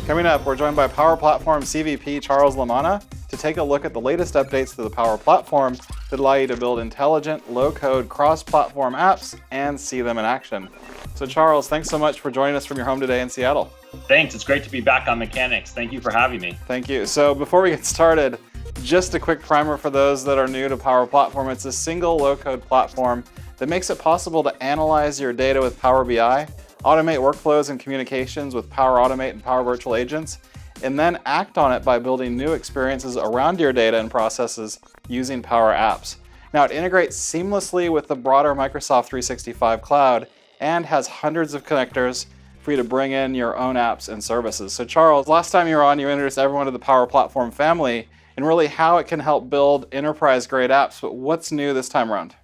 Coming up, we're joined by Power Platform CVP Charles Lamanna to take a look at the latest updates to the Power Platform that allow you to build intelligent, low-code, cross-platform apps and see them in action. So Charles, thanks so much for joining us from your home today in Seattle. Thanks, it's great to be back on Mechanics. Thank you for having me. Thank you. So before we get started, just a quick primer for those that are new to Power Platform. It's a single low-code platform that makes it possible to analyze your data with Power BI, automate workflows and communications with Power Automate and Power Virtual Agents, and then act on it by building new experiences around your data and processes using Power Apps. Now, it integrates seamlessly with the broader Microsoft 365 cloud and has hundreds of connectors for you to bring in your own apps and services. So Charles, last time you were on, you introduced everyone to the Power Platform family and really how it can help build enterprise-grade apps. But what's new this time around?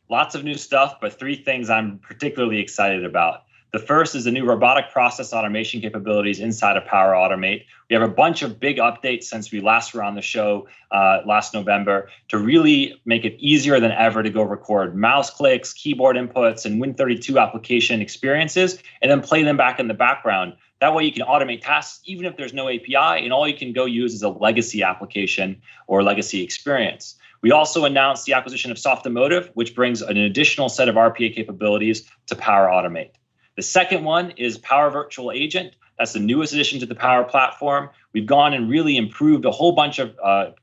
Lots of new stuff, but three things I'm particularly excited about. The first is the new robotic process automation capabilities inside of Power Automate. We have a bunch of big updates since we last were on the show last November to really make it easier than ever to go record mouse clicks, keyboard inputs, and Win32 application experiences, and then play them back in the background. That way you can automate tasks even if there's no API, and all you can go use is a legacy application or legacy experience. We also announced the acquisition of Softomotive, which brings an additional set of RPA capabilities to Power Automate. The second one is Power Virtual Agent. That's the newest addition to the Power Platform. We've gone and really improved a whole bunch of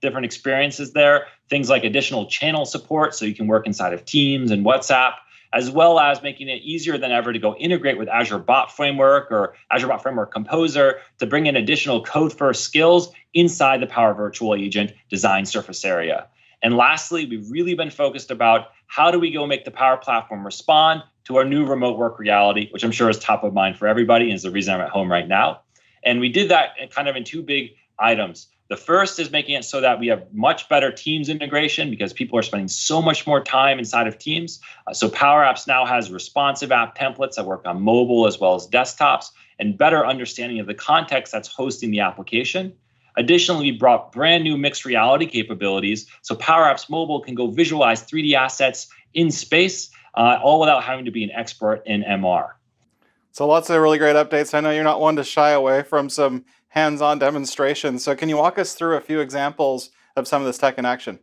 different experiences there, things like additional channel support so you can work inside of Teams and WhatsApp, as well as making it easier than ever to go integrate with Azure Bot Framework or Azure Bot Framework Composer to bring in additional code-first skills inside the Power Virtual Agent design surface area. And lastly, we've really been focused about how do we go make the Power Platform respond to our new remote work reality, which I'm sure is top of mind for everybody and is the reason I'm at home right now. And we did that kind of in two big items. The first is making it so that we have much better Teams integration because people are spending so much more time inside of Teams. So Power Apps now has responsive app templates that work on mobile as well as desktops and better understanding of the context that's hosting the application. Additionally, we brought brand new mixed reality capabilities, so Power Apps Mobile can go visualize 3D assets in space, all without having to be an expert in MR. So lots of really great updates. I know you're not one to shy away from some hands-on demonstrations. So can you walk us through a few examples of some of this tech in action?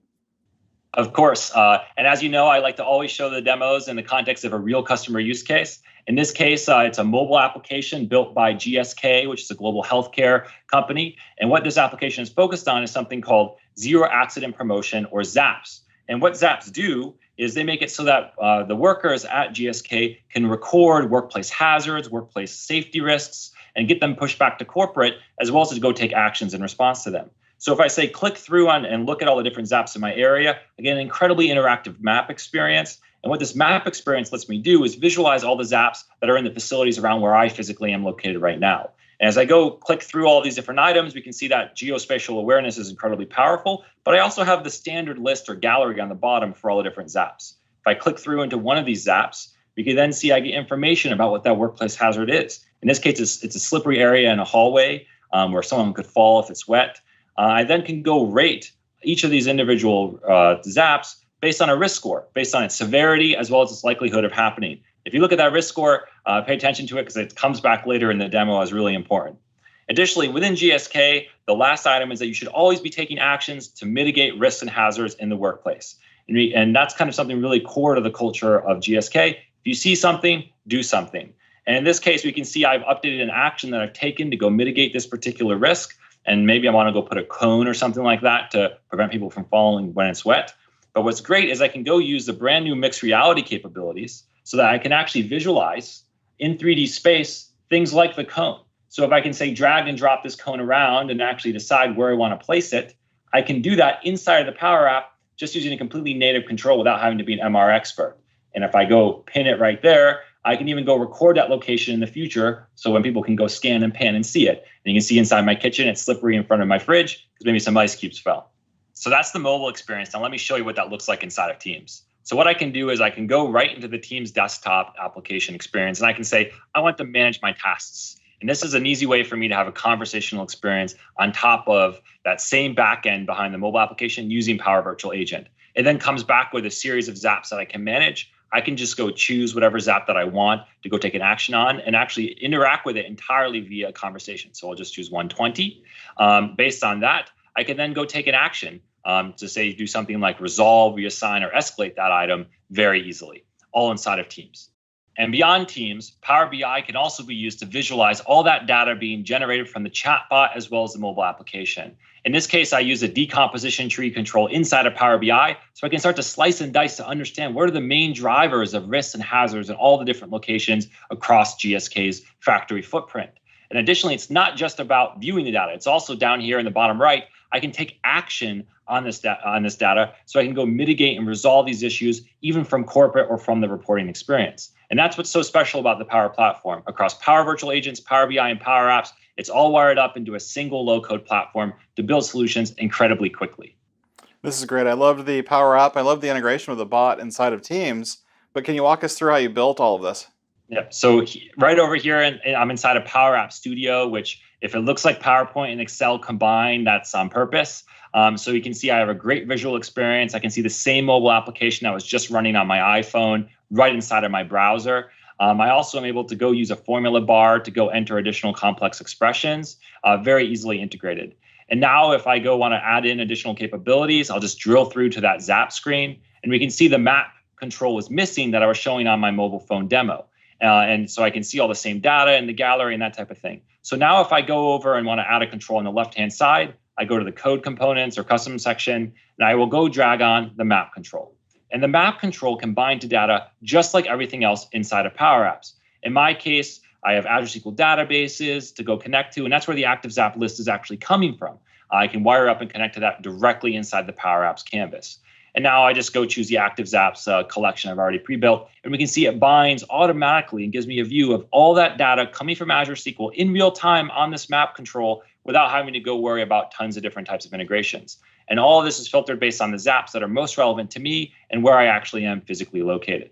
Of course. And as you know, I like to always show the demos in the context of a real customer use case. In this case, it's a mobile application built by GSK, which is a global healthcare company. And what this application is focused on is something called Zero Accident Promotion, or ZAPs. And what ZAPs do is they make it so that the workers at GSK can record workplace hazards, workplace safety risks, and get them pushed back to corporate, as well as to go take actions in response to them. So if I say click through on and look at all the different ZAPs in my area, again, an incredibly interactive map experience. And what this map experience lets me do is visualize all the ZAPs that are in the facilities around where I physically am located right now. And as I go click through all these different items, we can see that geospatial awareness is incredibly powerful, but I also have the standard list or gallery on the bottom for all the different ZAPs. If I click through into one of these ZAPs, we can then see I get information about what that workplace hazard is. In this case, it's a slippery area in a hallway where someone could fall if it's wet. I then can go rate each of these individual ZAPs based on a risk score, based on its severity as well as its likelihood of happening. If you look at that risk score, pay attention to it because it comes back later in the demo as really important. Additionally, within GSK, the last item is that you should always be taking actions to mitigate risks and hazards in the workplace. And that's kind of something really core to the culture of GSK. If you see something, do something. And in this case, we can see I've updated an action that I've taken to go mitigate this particular risk. And maybe I want to go put a cone or something like that to prevent people from falling when it's wet. But what's great is I can go use the brand new mixed reality capabilities so that I can actually visualize in 3D space things like the cone. So if I can say drag and drop this cone around and actually decide where I want to place it, I can do that inside of the Power App just using a completely native control without having to be an MR expert. And if I go pin it right there, I can even go record that location in the future so when people can go scan and pan and see it. And you can see inside my kitchen, it's slippery in front of my fridge because maybe some ice cubes fell. So that's the mobile experience. Now let me show you what that looks like inside of Teams. So what I can do is I can go right into the Teams desktop application experience and I can say, I want to manage my tasks. And this is an easy way for me to have a conversational experience on top of that same backend behind the mobile application using Power Virtual Agent. It then comes back with a series of ZAPs that I can manage. I can just go choose whatever Zap that I want to go take an action on and actually interact with it entirely via conversation. So I'll just choose 120. Based on that, I can then go take an action to say do something like resolve, reassign, or escalate that item very easily, all inside of Teams. And beyond Teams, Power BI can also be used to visualize all that data being generated from the chatbot as well as the mobile application. In this case, I use a decomposition tree control inside of Power BI, so I can start to slice and dice to understand what are the main drivers of risks and hazards in all the different locations across GSK's factory footprint. And additionally, it's not just about viewing the data. It's also down here in the bottom right, I can take action on this data so I can go mitigate and resolve these issues even from corporate or from the reporting experience. And that's what's so special about the Power Platform. Across Power Virtual Agents, Power BI, and Power Apps, it's all wired up into a single low-code platform to build solutions incredibly quickly. This is great. I loved the Power App. I love the integration with the bot inside of Teams. But can you walk us through how you built all of this? Yeah, so right over here, I'm inside of Power App Studio, which if it looks like PowerPoint and Excel combined, that's on purpose. So you can see I have a great visual experience. I can see the same mobile application that was just running on my iPhone right inside of my browser. I also am able to go use a formula bar to go enter additional complex expressions, very easily integrated. And now if I go want to add in additional capabilities, I'll just drill through to that Zap screen, and we can see the map control was missing that I was showing on my mobile phone demo. And so I can see all the same data in the gallery and that type of thing. So now if I go over and want to add a control on the left-hand side, I go to the code components or custom section, and I will go drag on the map control. And the map control can bind to data just like everything else inside of Power Apps. In my case, I have Azure SQL databases to go connect to, and that's where the active Zap list is actually coming from. I can wire up and connect to that directly inside the Power Apps canvas. And now I just go choose the active Zaps collection I've already pre-built, and we can see it binds automatically and gives me a view of all that data coming from Azure SQL in real time on this map control without having to go worry about tons of different types of integrations. And all of this is filtered based on the Zaps that are most relevant to me and where I actually am physically located.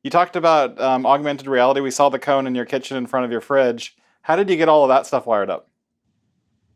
You talked about augmented reality. We saw the cone in your kitchen in front of your fridge. How did you get all of that stuff wired up?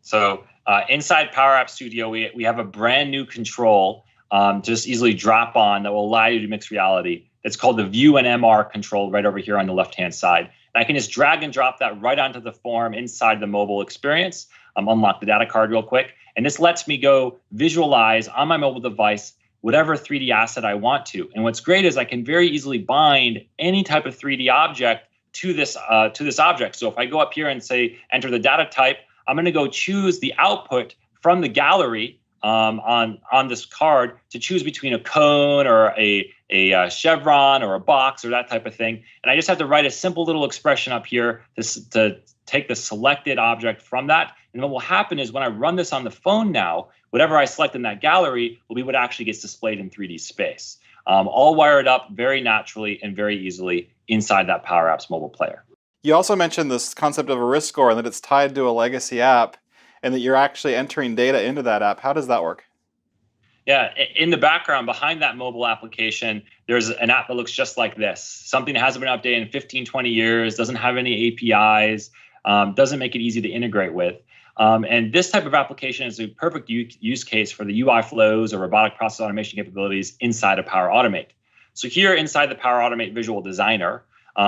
So inside Power App Studio, we have a brand new control to just easily drop on that will allow you to mix reality. It's called the View and MR control right over here on the left-hand side. And I can just drag and drop that right onto the form inside the mobile experience. Unlock the data card real quick. And this lets me go visualize on my mobile device whatever 3D asset I want to. And what's great is I can very easily bind any type of 3D object to this object. So if I go up here and say, enter the data type, I'm going to go choose the output from the gallery on this card to choose between a cone or a chevron or a box or that type of thing. And I just have to write a simple little expression up here to take the selected object from that. And what will happen is when I run this on the phone now, whatever I select in that gallery will be what actually gets displayed in 3D space, all wired up very naturally and very easily inside that Power Apps mobile player. You also mentioned this concept of a risk score and that it's tied to a legacy app and that you're actually entering data into that app. How does that work? Yeah, in the background behind that mobile application, there's an app that looks just like this. Something that hasn't been updated in 15, 20 years, doesn't have any APIs, doesn't make it easy to integrate with. And this type of application is a perfect use case for the UI flows or robotic process automation capabilities inside of Power Automate. So here inside the Power Automate Visual Designer,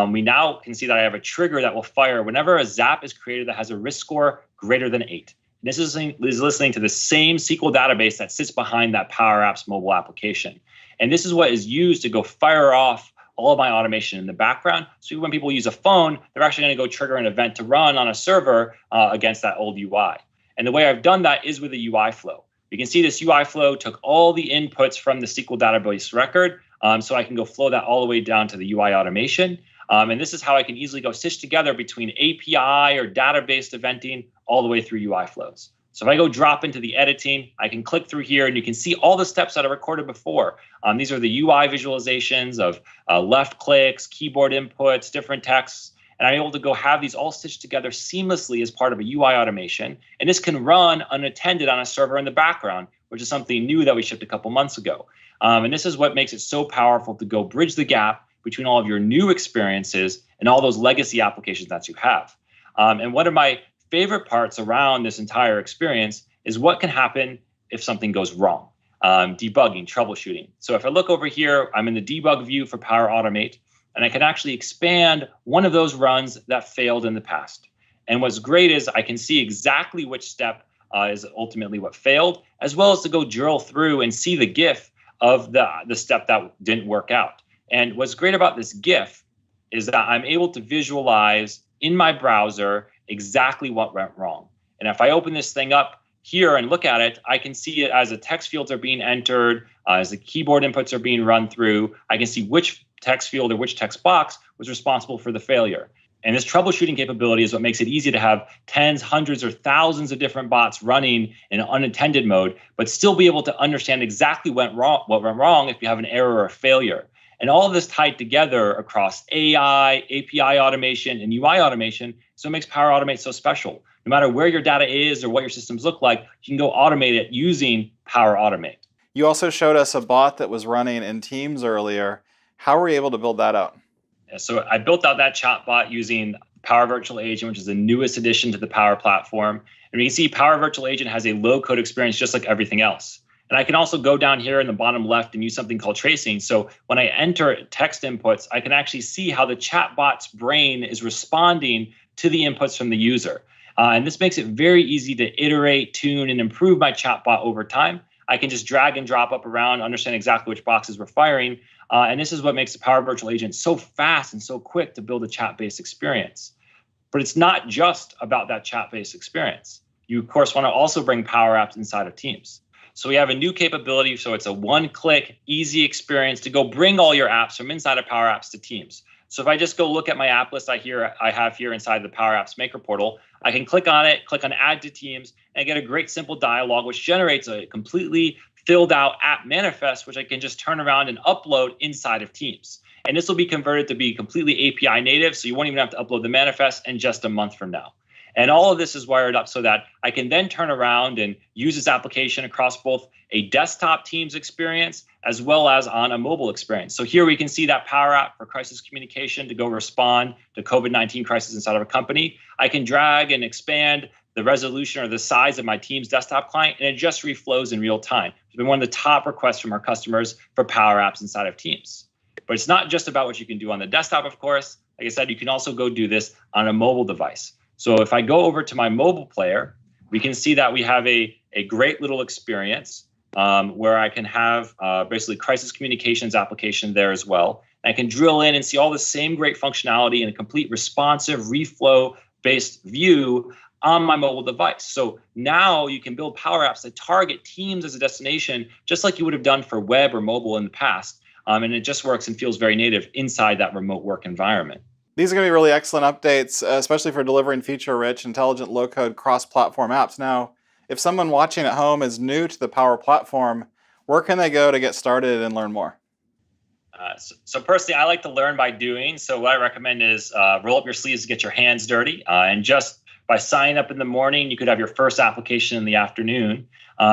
we now can see that I have a trigger that will fire whenever a Zap is created that has a risk score greater than 8. This is listening to the same SQL database that sits behind that Power Apps mobile application. And this is what is used to go fire off all of my automation in the background. So when people use a phone, they're actually going to go trigger an event to run on a server against that old UI. And the way I've done that is with a UI flow. You can see this UI flow took all the inputs from the SQL database record, so I can go flow that all the way down to the UI automation. And this is how I can easily go stitch together between API or database eventing all the way through UI flows. So if I go drop into the editing, I can click through here and you can see all the steps that I recorded before. These are the UI visualizations of left clicks, keyboard inputs, different texts. And I'm able to go have these all stitched together seamlessly as part of a UI automation. And this can run unattended on a server in the background, which is something new that we shipped a couple months ago. And this is what makes it so powerful to go bridge the gap between all of your new experiences and all those legacy applications that you have. And one of my favorite parts around this entire experience is what can happen if something goes wrong. debugging, troubleshooting. So if I look over here, I'm in the debug view for Power Automate, and I can actually expand one of those runs that failed in the past. And what's great is I can see exactly which step is ultimately what failed, as well as to go drill through and see the GIF of the step that didn't work out. And what's great about this GIF is that I'm able to visualize in my browser exactly what went wrong. And if I open this thing up here and look at it, I can see it as the text fields are being entered, as the keyboard inputs are being run through. I can see which text field or which text box was responsible for the failure. And this troubleshooting capability is what makes it easy to have tens, hundreds, or thousands of different bots running in unattended mode, but still be able to understand exactly what went wrong if you have an error or a failure. And all of this tied together across AI, API automation, and UI automation, so it makes Power Automate so special. No matter where your data is or what your systems look like, you can go automate it using Power Automate. You also showed us a bot that was running in Teams earlier. How were you able to build that out? So I built out that chatbot using Power Virtual Agent, which is the newest addition to the Power Platform. And you can see Power Virtual Agent has a low-code experience just like everything else. And I can also go down here in the bottom left and use something called tracing. So when I enter text inputs, I can actually see how the chatbot's brain is responding to the inputs from the user. And this makes it very easy to iterate, tune, and improve my chatbot over time. I can just drag and drop up around, understand exactly which boxes we're firing. And this is what makes the Power Virtual Agent so fast and so quick to build a chat-based experience. But it's not just about that chat-based experience. You, of course, want to also bring Power Apps inside of Teams. So we have a new capability, so it's a one-click, easy experience to go bring all your apps from inside of Power Apps to Teams. So if I just go look at my app list I have here inside the Power Apps Maker portal, I can click on it, click on Add to Teams, and get a great simple dialog which generates a completely filled out app manifest, which I can just turn around and upload inside of Teams. And this will be converted to be completely API native, so you won't even have to upload the manifest in just a month from now. And all of this is wired up so that I can then turn around and use this application across both a desktop Teams experience as well as on a mobile experience. So here we can see that Power App for crisis communication to go respond to COVID-19 crisis inside of a company. I can drag and expand the resolution or the size of my Teams desktop client, and it just reflows in real time. It's been one of the top requests from our customers for Power Apps inside of Teams. But it's not just about what you can do on the desktop, of course. Like I said, you can also go do this on a mobile device. So if I go over to my mobile player, we can see that we have a great little experience where I can have basically crisis communications application there as well. And I can drill in and see all the same great functionality in a complete responsive reflow-based view on my mobile device. So now you can build Power Apps that target Teams as a destination, just like you would have done for web or mobile in the past. And it just works and feels very native inside that remote work environment. These are going to be really excellent updates, especially for delivering feature-rich, intelligent, low-code, cross-platform apps. Now, if someone watching at home is new to the Power Platform, where can they go to get started and learn more? So personally, I like to learn by doing. So what I recommend is roll up your sleeves to get your hands dirty. And just by signing up in the morning, you could have your first application in the afternoon.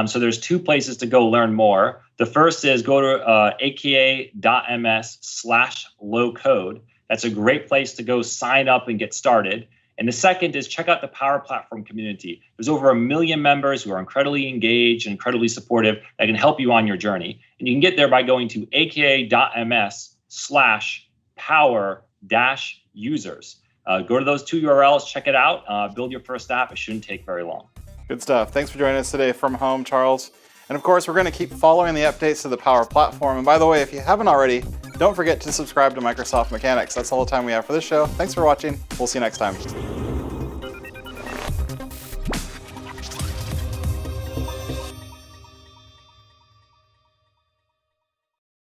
So there's two places to go learn more. The first is go to aka.ms/low-code. That's a great place to go sign up and get started. And the second is check out the Power Platform community. There's over 1 million members who are incredibly engaged and incredibly supportive that can help you on your journey. And you can get there by going to aka.ms/power-users. Go to those two URLs, check it out, build your first app. It shouldn't take very long. Good stuff. Thanks for joining us today from home, Charles. And of course, we're going to keep following the updates to the Power Platform. And by the way, if you haven't already, don't forget to subscribe to Microsoft Mechanics. That's all the time we have for this show. Thanks for watching. We'll see you next time.